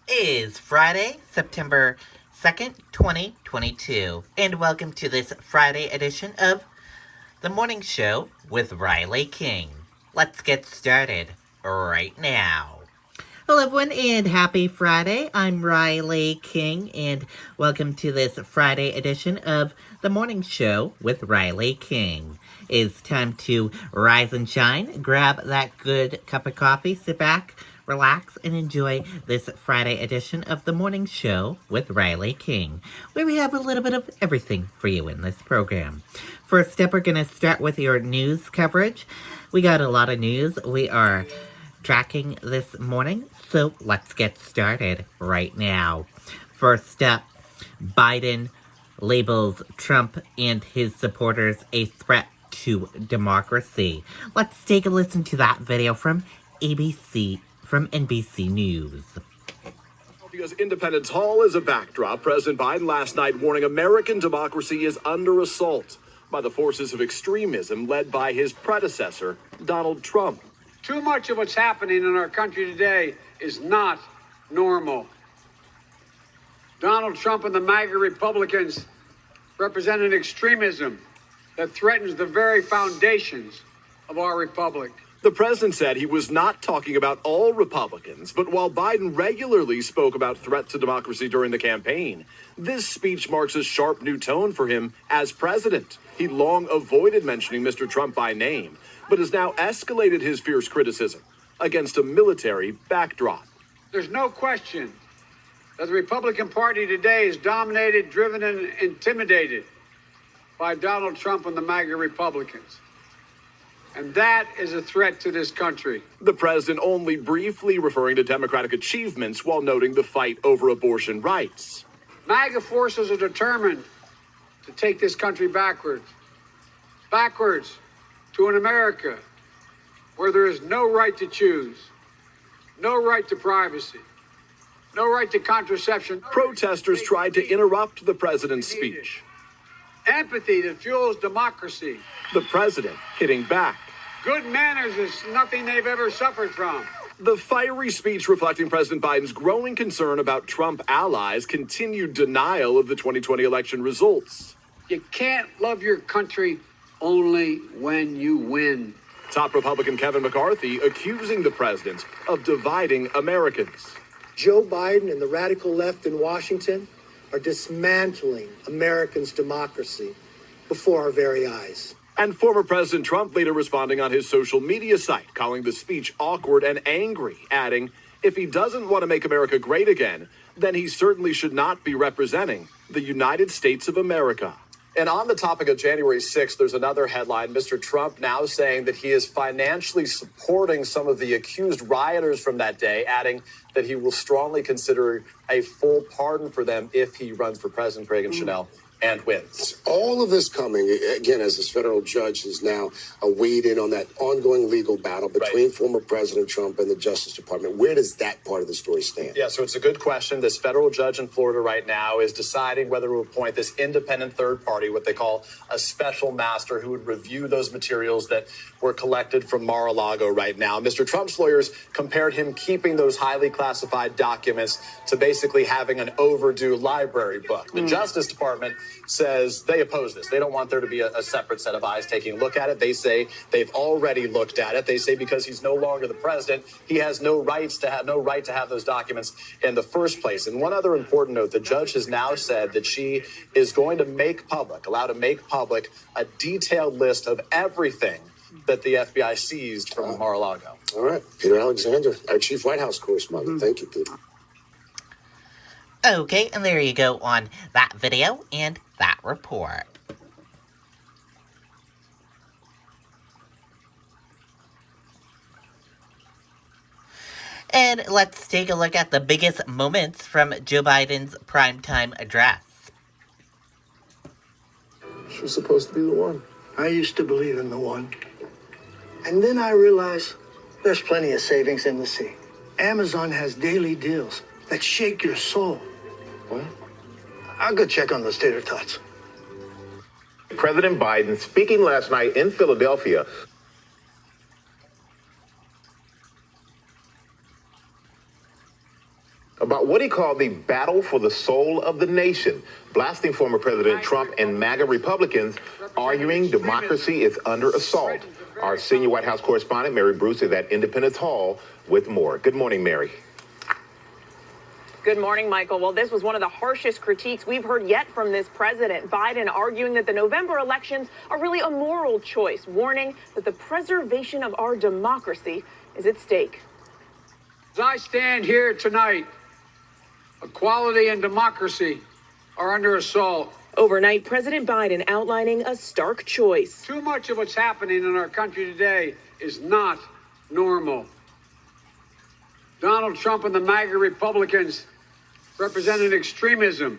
Is Friday, September 2nd, 2022, and welcome to this Friday edition of The Morning Show with Riley King. Let's get started right now. Hello, everyone, and happy Friday. I'm Riley King, and welcome to this Friday edition of The Morning Show with Riley King. It's time to rise and shine, grab that good cup of coffee, sit back, relax, and enjoy this Friday edition of The Morning Show with Riley King, where we have a little bit of everything for you in this program. First up, we're going to start with your news coverage. We got a lot of news we are tracking this morning, so let's get started right now. First up, Biden labels Trump and his supporters a threat to democracy. Let's take a listen to that video from NBC News. Philadelphia's Independence Hall is a backdrop. President Biden last night warning American democracy is under assault by the forces of extremism led by his predecessor, Donald Trump. Too much of what's happening in our country today is not normal. Donald Trump and the MAGA Republicans represent an extremism that threatens the very foundations of our republic. The president said he was not talking about all Republicans, but while Biden regularly spoke about threats to democracy during the campaign, this speech marks a sharp new tone for him as president. He long avoided mentioning Mr. Trump by name, but has now escalated his fierce criticism against a military backdrop. There's no question that the Republican Party today is dominated, driven, and intimidated by Donald Trump and the MAGA Republicans. And that is a threat to this country. The president only briefly referring to Democratic achievements while noting the fight over abortion rights. MAGA forces are determined to take this country backwards to an America where there is no right to choose, no right to privacy, no right to contraception. Protesters tried to interrupt the president's speech. Empathy that fuels democracy. The president hitting back. Good manners is nothing they've ever suffered from. The fiery speech reflecting President Biden's growing concern about Trump allies' continued denial of the 2020 election results. You can't love your country only when you win. Top Republican Kevin McCarthy accusing the president of dividing Americans. Joe Biden and the radical left in Washington are dismantling Americans' democracy before our very eyes. And former President Trump later responding on his social media site, calling the speech awkward and angry, adding, if he doesn't want to make America great again, then he certainly should not be representing the United States of America. And on the topic of January 6th, there's another headline. Mr. Trump now saying that he is financially supporting some of the accused rioters from that day, adding that he will strongly consider a full pardon for them if he runs for president, Craig and Chanel, and wins. All of this coming, again, as this federal judge is now weighed in on that ongoing legal battle between former President Trump and the Justice Department. Where does that part of the story stand? Yeah, so it's a good question. This federal judge in Florida right now is deciding whether to appoint this independent third party, what they call a special master, who would review those materials that were collected from Mar-a-Lago right now. Mr. Trump's lawyers compared him keeping those highly classified documents to basically having an overdue library book. The Justice Department says they oppose this. They don't want there to be a separate set of eyes taking a look at it. They say they've already looked at it. They say because he's no longer the president, he has no right to have those documents in the first place. And one other important note, the judge has now said that she is going to allow to make public a detailed list of everything that the FBI seized from Mar-a-Lago. All right. Peter Alexander, our chief White House correspondent. Thank you, Peter. Okay, and there you go on that video and that report. And let's take a look at the biggest moments from Joe Biden's primetime address. She was supposed to be the one. I used to believe in the one. And then I realized there's plenty of savings in the sea. Amazon has daily deals that shake your soul. What? I'll go check on those tater tots. President Biden speaking last night in Philadelphia. about what he called the battle for the soul of the nation, blasting former President Trump and MAGA Republicans, arguing democracy is under assault. Our senior White House correspondent, Mary Bruce, is at Independence Hall with more. Good morning, Mary. Good morning, Michael. Well, this was one of the harshest critiques we've heard yet from this president. Biden arguing that the November elections are really a moral choice, warning that the preservation of our democracy is at stake. As I stand here tonight, equality and democracy are under assault. Overnight, President Biden outlining a stark choice. Too much of what's happening in our country today is not normal. Donald Trump and the MAGA Republicans represent an extremism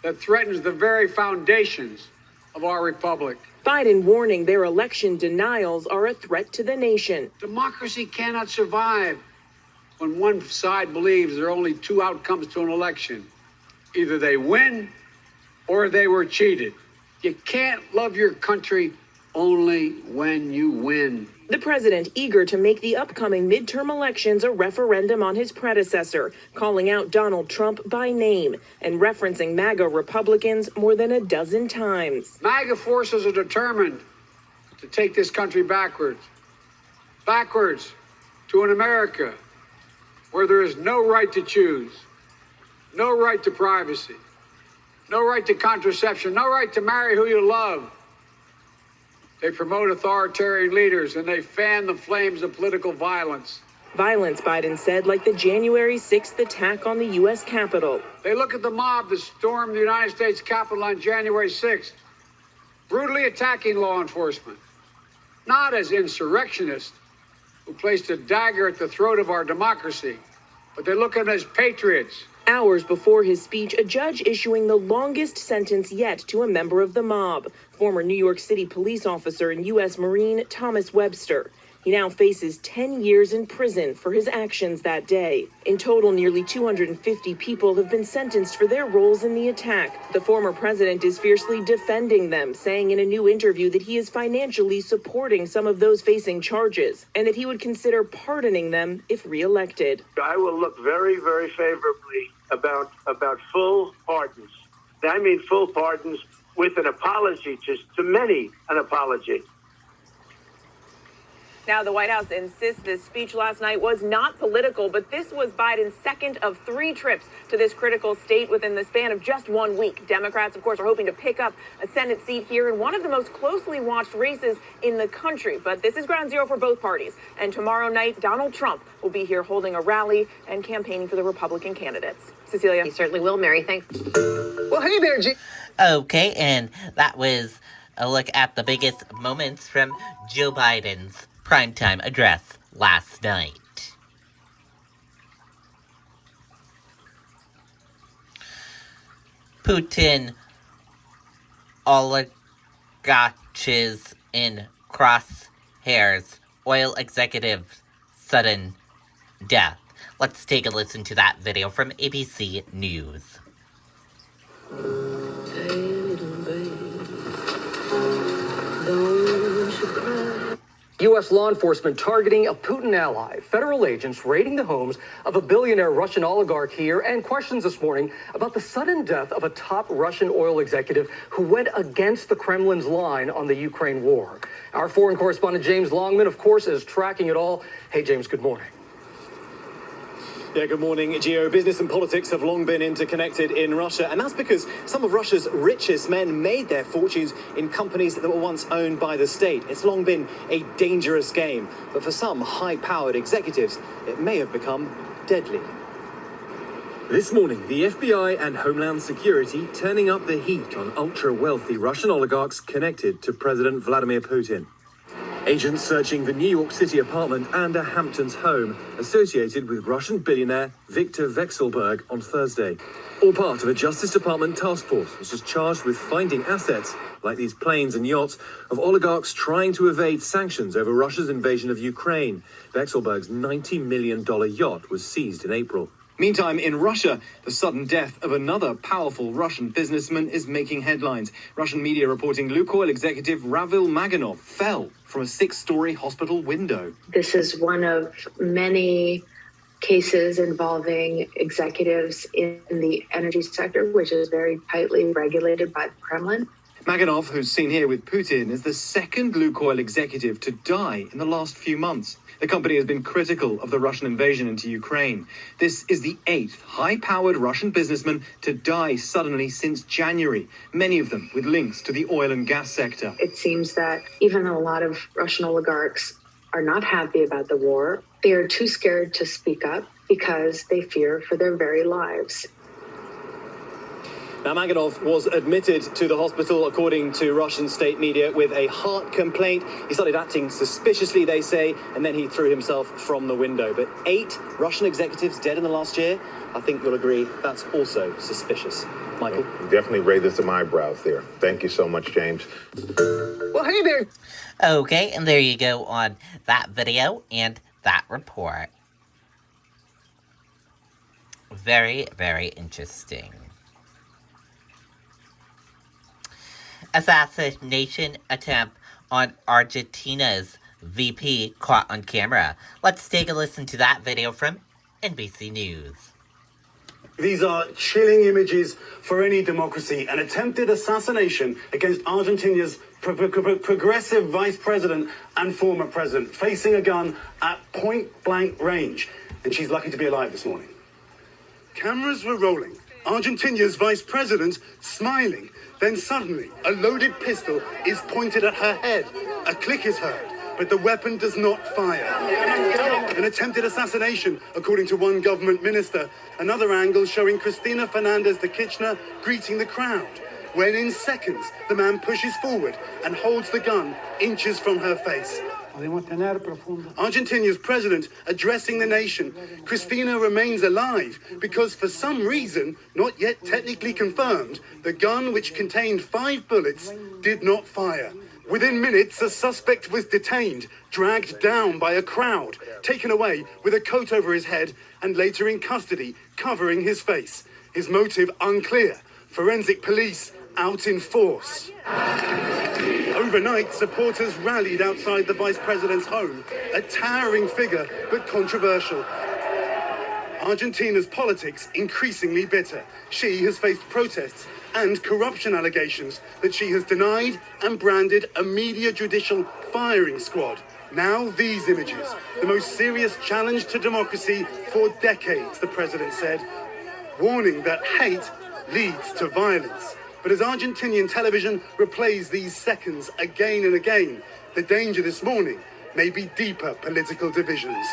that threatens the very foundations of our republic. Biden warning their election denials are a threat to the nation. Democracy cannot survive when one side believes there are only two outcomes to an election. Either they win or they were cheated. You can't love your country only when you win. The president eager to make the upcoming midterm elections a referendum on his predecessor, calling out Donald Trump by name and referencing MAGA Republicans more than a dozen times. MAGA forces are determined to take this country backwards to an America where there is no right to choose, no right to privacy, no right to contraception, no right to marry who you love. They promote authoritarian leaders and they fan the flames of political violence. Violence, Biden said, like the January 6th attack on the U.S. Capitol. They look at the mob that stormed the United States Capitol on January 6th, brutally attacking law enforcement, not as insurrectionists who placed a dagger at the throat of our democracy, but they look at them as patriots. Hours before his speech, a judge issuing the longest sentence yet to a member of the mob, former New York City police officer and U.S. Marine Thomas Webster. He now faces 10 years in prison for his actions that day. In total, nearly 250 people have been sentenced for their roles in the attack. The former president is fiercely defending them, saying in a new interview that he is financially supporting some of those facing charges and that he would consider pardoning them if reelected. I will look very, very favorably about full pardons. I mean full pardons with an apology to many, an apology. Now, the White House insists this speech last night was not political, but this was Biden's second of 3 trips to this critical state within the span of just 1 week. Democrats, of course, are hoping to pick up a Senate seat here in one of the most closely watched races in the country. But this is ground zero for both parties. And tomorrow night, Donald Trump will be here holding a rally and campaigning for the Republican candidates. Cecilia. He certainly will, Mary. Thanks. Well, hey there, G. Okay, and that was a look at the biggest moments from Joe Biden's primetime address last night. Putin oligarchs in crosshairs, oil executive sudden death. Let's take a listen to that video from ABC News. U.S. law enforcement targeting a Putin ally. Federal agents raiding the homes of a billionaire Russian oligarch here, and questions this morning about the sudden death of a top Russian oil executive who went against the Kremlin's line on the Ukraine war. Our foreign correspondent James Longman, of course, is tracking it all. Hey, James, good morning. Yeah, good morning, Gio. Business and politics have long been interconnected in Russia, and that's because some of Russia's richest men made their fortunes in companies that were once owned by the state. It's long been a dangerous game, but for some high-powered executives, it may have become deadly. This morning, the FBI and Homeland Security turning up the heat on ultra-wealthy Russian oligarchs connected to President Vladimir Putin. Agents searching the New York City apartment and a Hamptons home associated with Russian billionaire Viktor Vekselberg on Thursday. All part of a Justice Department task force which is charged with finding assets, like these planes and yachts, of oligarchs trying to evade sanctions over Russia's invasion of Ukraine. Vekselberg's $90 million yacht was seized in April. Meantime, in Russia, the sudden death of another powerful Russian businessman is making headlines. Russian media reporting Lukoil executive Ravil Maganov fell from a 6-story hospital window. This is one of many cases involving executives in the energy sector, which is very tightly regulated by the Kremlin. Maganov, who's seen here with Putin, is the second Lukoil executive to die in the last few months. The company has been critical of the Russian invasion into Ukraine. This is the 8th high-powered Russian businessman to die suddenly since January, many of them with links to the oil and gas sector. It seems that even though a lot of Russian oligarchs are not happy about the war, they are too scared to speak up because they fear for their very lives. Now, Maganov was admitted to the hospital, according to Russian state media, with a heart complaint. He started acting suspiciously, they say, and then he threw himself from the window. But 8 Russian executives dead in the last year, I think you'll agree that's also suspicious. Michael? Definitely raises some eyebrows there. Thank you so much, James. Well, hey there. Okay, and there you go on that video and that report. Very, very interesting. Assassination attempt on Argentina's VP caught on camera. Let's take a listen to that video from NBC News. These are chilling images for any democracy. An attempted assassination against Argentina's progressive vice president and former president, facing a gun at point-blank range. And she's lucky to be alive this morning. Cameras were rolling. Argentina's vice president smiling. Then suddenly, a loaded pistol is pointed at her head. A click is heard, but the weapon does not fire. An attempted assassination, according to one government minister. Another angle showing Cristina Fernandez de Kirchner greeting the crowd. When in seconds, the man pushes forward and holds the gun inches from her face. Argentina's president addressing the nation. Cristina remains alive because for some reason, not yet technically confirmed, the gun, which contained 5 bullets, did not fire. Within minutes, a suspect was detained, dragged down by a crowd, taken away with a coat over his head, and later in custody, covering his face. His motive unclear. Forensic police out in force. Overnight, supporters rallied outside the vice president's home, a towering figure but controversial. Argentina's politics increasingly bitter. She has faced protests and corruption allegations that she has denied and branded a media judicial firing squad. Now these images, the most serious challenge to democracy for decades, the president said, warning that hate leads to violence. But as Argentinian television replays these seconds again and again, the danger this morning may be deeper political divisions.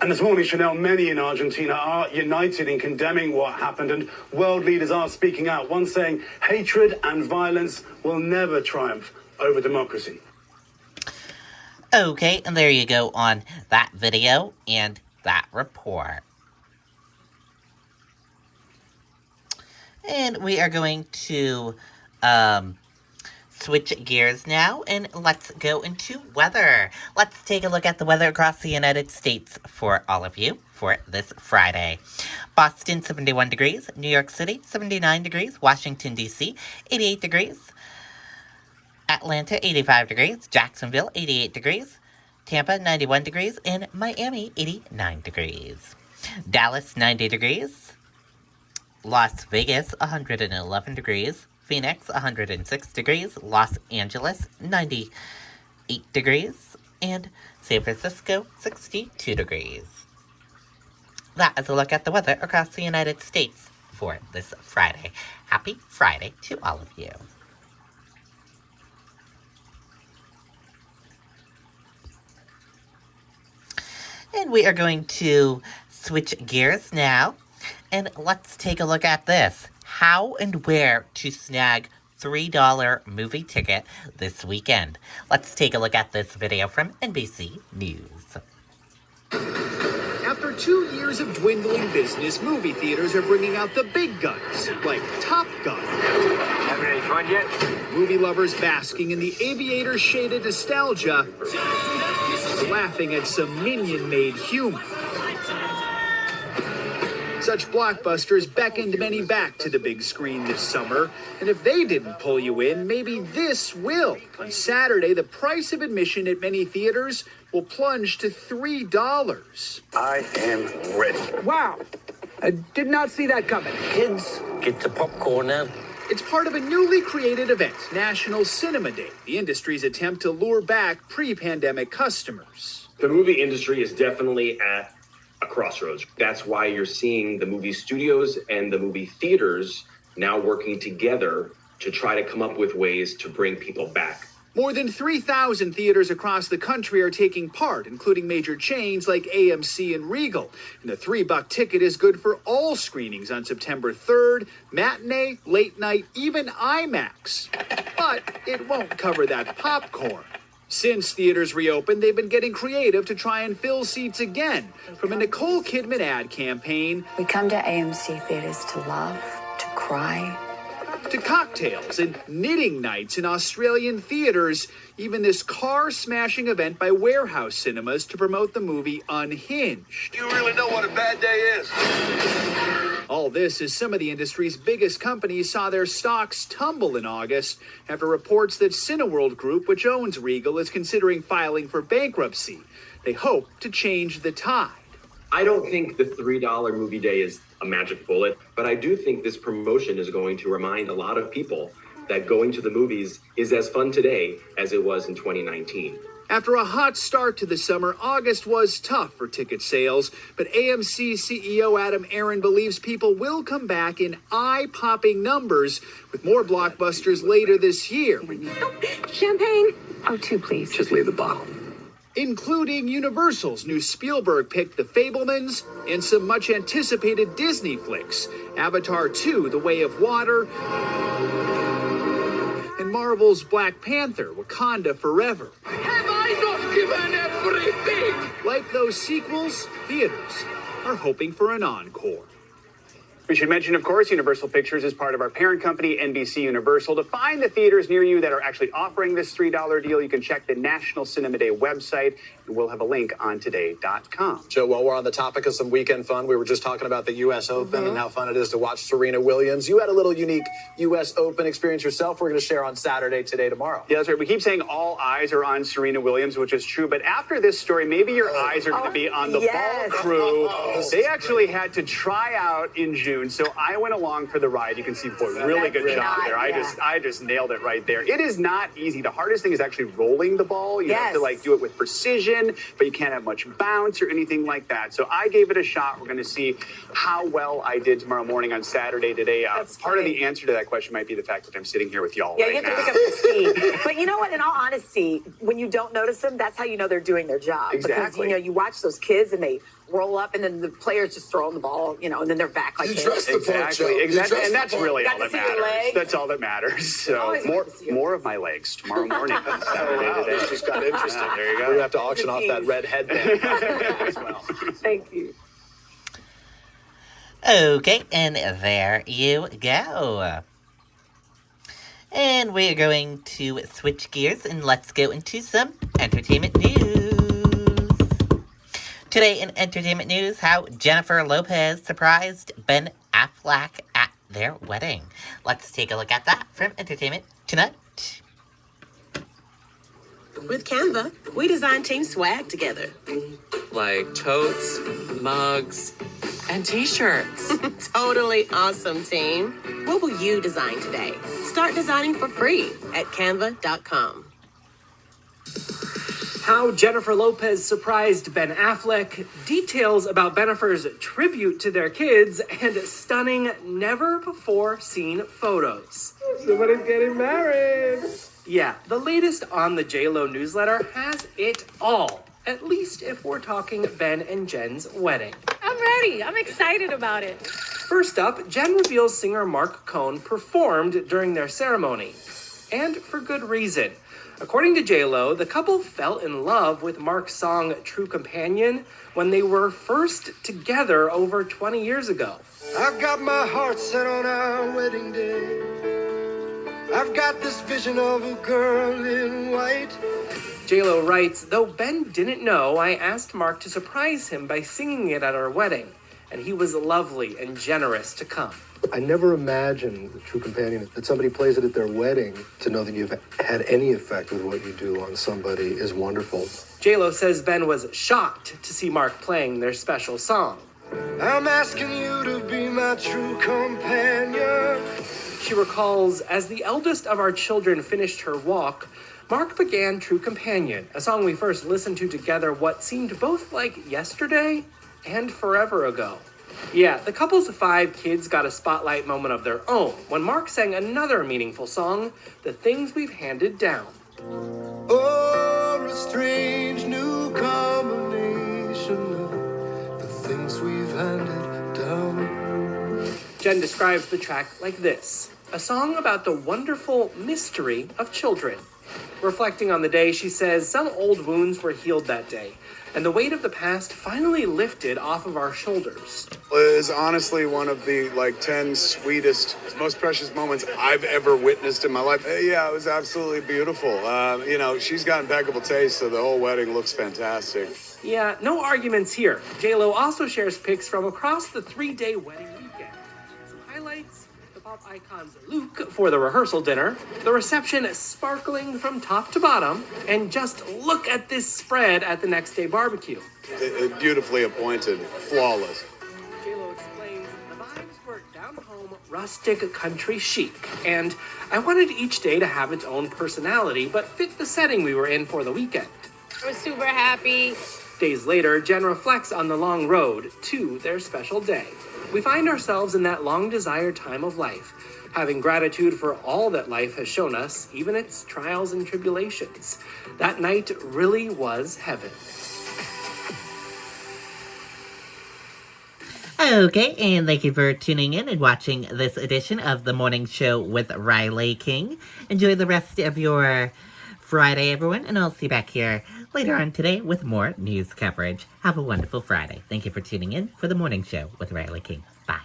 And this morning, Chanel, many in Argentina are united in condemning what happened, and world leaders are speaking out, one saying hatred and violence will never triumph over democracy. Okay, and there you go on that video and that report. And we are going to switch gears now, and let's go into weather. Let's take a look at the weather across the United States for all of you for this Friday. Boston, 71 degrees. New York City, 79 degrees. Washington, D.C., 88 degrees. Atlanta, 85 degrees. Jacksonville, 88 degrees. Tampa, 91 degrees. And Miami, 89 degrees. Dallas, 90 degrees. Las Vegas, 111 degrees. Phoenix, 106 degrees. Los Angeles, 98 degrees. And San Francisco, 62 degrees. That is a look at the weather across the United States for this Friday. Happy Friday to all of you. And we are going to switch gears now. And let's take a look at this. How and where to snag $3 movie ticket this weekend. Let's take a look at this video from NBC News. After 2 years of dwindling business, movie theaters are bringing out the big guns, like Top Gun. Having any fun yet? Movie lovers basking in the aviator-shaded nostalgia, laughing at some minion-made humor. Such blockbusters beckoned many back to the big screen this summer, and if they didn't pull you in, maybe this will. On Saturday, the price of admission at many theaters will plunge to $3. I am ready. Wow, I did not see that coming. Kids, get the popcorn now. It's part of a newly created event, National Cinema Day, the industry's attempt to lure back pre-pandemic customers. The movie industry is definitely at a crossroads. That's why you're seeing the movie studios and the movie theaters now working together to try to come up with ways to bring people back. More than 3,000 theaters across the country are taking part, including major chains like AMC and Regal. And the $3 ticket is good for all screenings on September 3rd, matinee, late night, even IMAX. But it won't cover that popcorn. Since theaters reopened, they've been getting creative to try and fill seats again. From a Nicole Kidman ad campaign, we come to AMC theaters to love, to cry, to cocktails and knitting nights in Australian theaters, even this car-smashing event by Warehouse Cinemas to promote the movie Unhinged. You really know what a bad day is. All this as some of the industry's biggest companies saw their stocks tumble in August after reports that Cineworld Group, which owns Regal, is considering filing for bankruptcy. They hope to change the tide. I don't think the $3 movie day is a magic bullet, but I do think this promotion is going to remind a lot of people that going to the movies is as fun today as it was in 2019. After a hot start to the summer, August was tough for ticket sales, but AMC CEO Adam Aron believes people will come back in eye-popping numbers with more blockbusters later this year. Champagne? Oh, two, please. Just leave the bottle. Including Universal's new Spielberg pick, The Fabelmans, and some much-anticipated Disney flicks, Avatar 2, The Way of Water, and Marvel's Black Panther, Wakanda Forever. Have I not given everything? Like those sequels, theaters are hoping for an encore. We should mention, of course, Universal Pictures is part of our parent company, NBC Universal. To find the theaters near you that are actually offering this $3 deal, you can check the National Cinema Day website, and we'll have a link on today.com. Joe, while we're on the topic of some weekend fun, we were just talking about the U.S. Open and how fun it is to watch Serena Williams. You had a little unique U.S. Open experience yourself. We're going to share on Saturday, today, tomorrow. Yeah, that's right. We keep saying all eyes are on Serena Williams, which is true. But after this story, maybe your eyes are going to be on the ball crew. They actually had to try out in June. So I went along for the ride. You can see, boy, really good job there. I just nailed it right there. It is not easy. The hardest thing is actually rolling the ball. You have to do it with precision, but you can't have much bounce or anything like that. So I gave it a shot. We're going to see how well I did tomorrow morning on Saturday today. Part of the answer to that question might be the fact that I'm sitting here with y'all right now. You have to pick up the speed. But you know what? In all honesty, when you don't notice them, that's how you know they're doing their job. Exactly. Because, you watch those kids and they roll up and then the players just throw the ball, and then they're back like this. Exactly. And that's really all that matters. That's all that matters. So more of my legs tomorrow morning on Saturday today. This just got interesting. There you go. We're going to have to auction off that red headband as well. Thank you. Okay, and there you go. And we are going to switch gears and let's go into some entertainment news. Today in entertainment news, how Jennifer Lopez surprised Ben Affleck at their wedding. Let's take a look at that from Entertainment Tonight. With Canva, we designed team swag together. Like totes, mugs, and t-shirts. Totally awesome, team. What will you design today? Start designing for free at canva.com. How Jennifer Lopez surprised Ben Affleck, details about Bennifer's tribute to their kids, and stunning never-before-seen photos. Somebody's getting married. Yeah, the latest on the JLo newsletter has it all, at least if we're talking Ben and Jen's wedding. I'm ready. I'm excited about it. First up, Jen reveals singer Mark Cohn performed during their ceremony. And for good reason. According to JLo, the couple fell in love with Mark's song True Companion when they were first together over 20 years ago. I've got my heart set on our wedding day. I've got this vision of a girl in white. JLo writes, though Ben didn't know, I asked Mark to surprise him by singing it at our wedding. and he was lovely and generous to come. I never imagined the True Companion, that somebody plays it at their wedding, to know that you've had any effect with what you do on somebody is wonderful. J-Lo says Ben was shocked to see Mark playing their special song. I'm asking you to be my true companion. She recalls, as the eldest of our children finished her walk, Mark began True Companion, a song we first listened to together what seemed both like yesterday and forever ago. Yeah, the couple's 5 kids got a spotlight moment of their own when Mark sang another meaningful song, The Things We've Handed Down. Oh, a strange new combination of the things we've handed down. Jen describes the track like this, a song about the wonderful mystery of children. Reflecting on the day, she says some old wounds were healed that day, and the weight of the past finally lifted off of our shoulders. It is honestly one of the 10 sweetest, most precious moments I've ever witnessed in my life. Yeah, it was absolutely beautiful. She's got impeccable taste, so the whole wedding looks fantastic. Yeah, no arguments here. J-Lo also shares pics from across the 3-day wedding weekend. Some highlights: the pop icon's look for the rehearsal dinner, the reception sparkling from top to bottom, and just look at this spread at the next day barbecue. Beautifully appointed, flawless. J-Lo explains the vibes were down-home, rustic, country chic, and I wanted each day to have its own personality, but fit the setting we were in for the weekend. I was super happy. Days later, Jen reflects on the long road to their special day. We find ourselves in that long-desired time of life, having gratitude for all that life has shown us, even its trials and tribulations. That night really was heaven. Okay, and thank you for tuning in and watching this edition of The Morning Show with Riley King. Enjoy the rest of your Friday, everyone, and I'll see you back here later on today with more news coverage. Have a wonderful Friday. Thank you for tuning in for The Morning Show with Riley King. Bye.